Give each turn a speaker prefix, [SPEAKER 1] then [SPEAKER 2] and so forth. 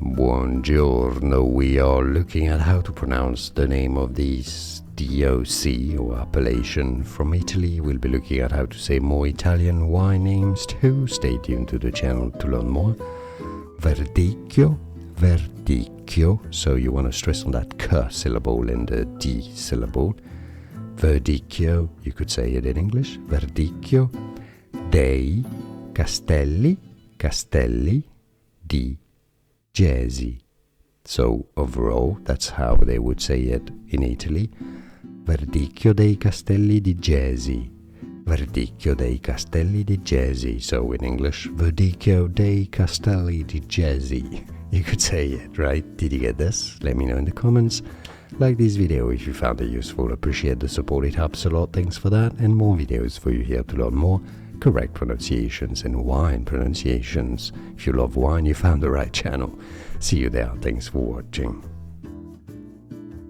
[SPEAKER 1] Buongiorno. We are looking at how to pronounce the name of these DOC or appellation from Italy. We'll be looking at how to say more Italian wine names too. Stay tuned to the channel to learn more. Verdicchio, verdicchio. So you want to stress on that K syllable and the D syllable. Verdicchio, you could say it in English. Verdicchio dei Castelli, Castelli di Jesi. So overall, that's how they would say it in Italy. Verdicchio dei Castelli di Jesi. Verdicchio dei Castelli di Jesi. So in English, Verdicchio dei Castelli di Jesi. You could say it, right? Did you get this? Let me know in the comments. Like this video if you found it useful. Appreciate the support, it helps a lot. Thanks for that. And more videos for you here to learn more correct pronunciations and wine pronunciations. If you love wine, you found the right channel. See you there. Thanks for watching.